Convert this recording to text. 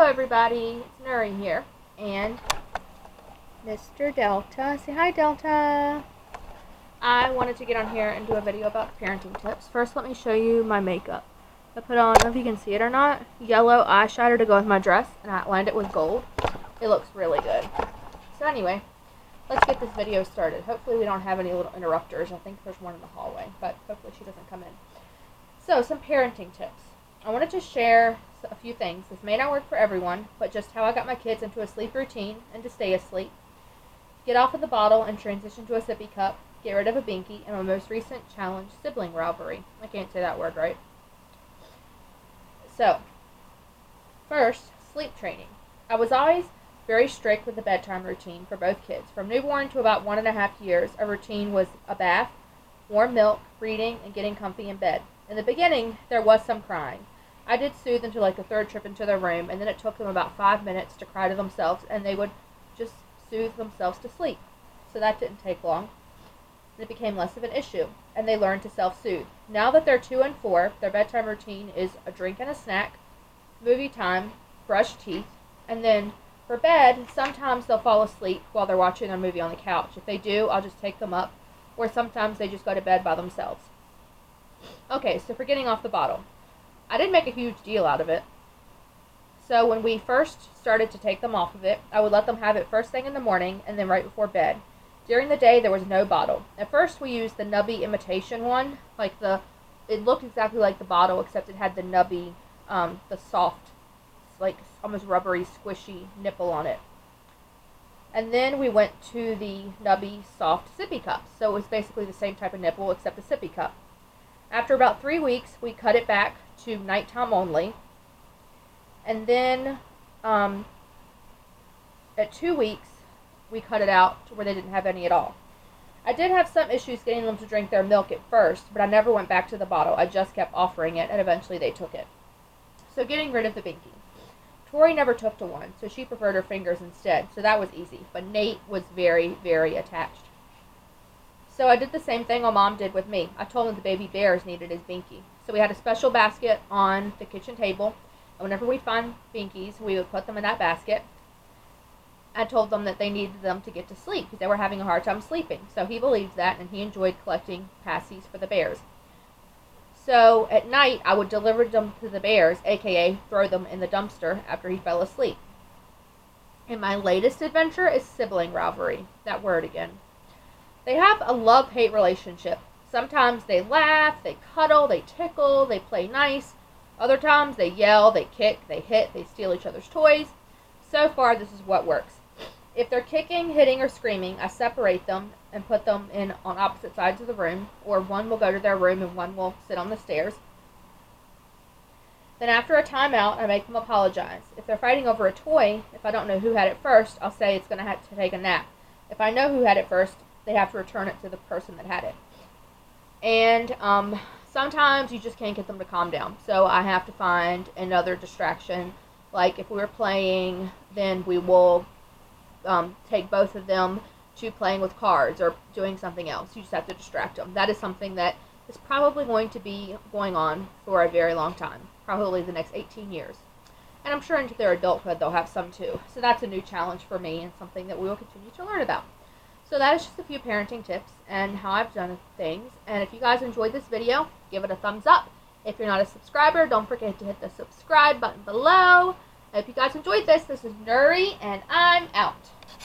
everybody, it's Nuri here, and Mr. Delta. Say hi, Delta. I wanted to get on here and do a video about parenting tips. First, let me show you my makeup. I put on, I don't know if you can see it or not, yellow eyeshadow to go with my dress, and I lined it with gold. It looks really good. So anyway, let's get this video started. Hopefully we don't have any little interrupters. I think there's one in the hallway, but hopefully she doesn't come in. So, some parenting tips. I wanted to share a few things. This may not work for everyone, but just how I got my kids into a sleep routine and to stay asleep. Get off of the bottle and transition to a sippy cup. Get rid of a Binky, and my most recent challenge, sibling rivalry. I can't say that word right. So, first, sleep training. I was always very strict with the bedtime routine for both kids. From newborn to about 1.5 years, a routine was a bath, warm milk, reading, and getting comfy in bed. In the beginning, there was some crying. I did soothe until like the third trip into their room, and then it took them about 5 minutes to cry to themselves, and they would just soothe themselves to sleep. So that didn't take long. It became less of an issue, and they learned to self-soothe. Now that they're 2 and 4, their bedtime routine is a drink and a snack, movie time, brush teeth, and then for bed, sometimes they'll fall asleep while they're watching their movie on the couch. If they do, I'll just take them up, or sometimes they just go to bed by themselves. Okay, so for getting off the bottle. I didn't make a huge deal out of it. So when we first started to take them off of it, I would let them have it first thing in the morning and then right before bed. During the day, there was no bottle. At first, we used the Nubby imitation one. It looked exactly like the bottle, except it had the Nubby, the soft, like almost rubbery, squishy nipple on it. And then we went to the Nubby soft sippy cups. So it was basically the same type of nipple, except a sippy cup. After about 3 weeks, we cut it back to nighttime only. And then at 2 weeks, we cut it out to where they didn't have any at all. I did have some issues getting them to drink their milk at first, but I never went back to the bottle. I just kept offering it, and eventually they took it. So getting rid of the Binky. Tori never took to one, so she preferred her fingers instead, so that was easy. But Nate was very, very attached. So I did the same thing Mom did with me. I told him the baby bears needed his Binky. So we had a special basket on the kitchen table, and whenever we'd find Binkies, we would put them in that basket. I told them that they needed them to get to sleep because they were having a hard time sleeping. So he believed that, and he enjoyed collecting passies for the bears. So at night, I would deliver them to the bears, aka throw them in the dumpster after he fell asleep. And my latest adventure is sibling rivalry. That word again. They have a love-hate relationship. Sometimes they laugh, they cuddle, they tickle, they play nice. Other times they yell, they kick, they hit, they steal each other's toys. So far, this is what works. If they're kicking, hitting, or screaming, I separate them and put them in on opposite sides of the room, or one will go to their room and one will sit on the stairs. Then after a timeout, I make them apologize. If they're fighting over a toy, if I don't know who had it first, I'll say it's going to have to take a nap. If I know who had it first, they have to return it to the person that had it. And sometimes you just can't get them to calm down. So I have to find another distraction. Like if we were playing, then we will take both of them to playing with cards or doing something else. You just have to distract them. That is something that is probably going to be going on for a very long time. Probably the next 18 years. And I'm sure into their adulthood they'll have some too. So that's a new challenge for me and something that we will continue to learn about. So that is just a few parenting tips and how I've done things. And if you guys enjoyed this video, give it a thumbs up. If you're not a subscriber, don't forget to hit the subscribe button below. And if you guys enjoyed this, this is Nuri, and I'm out.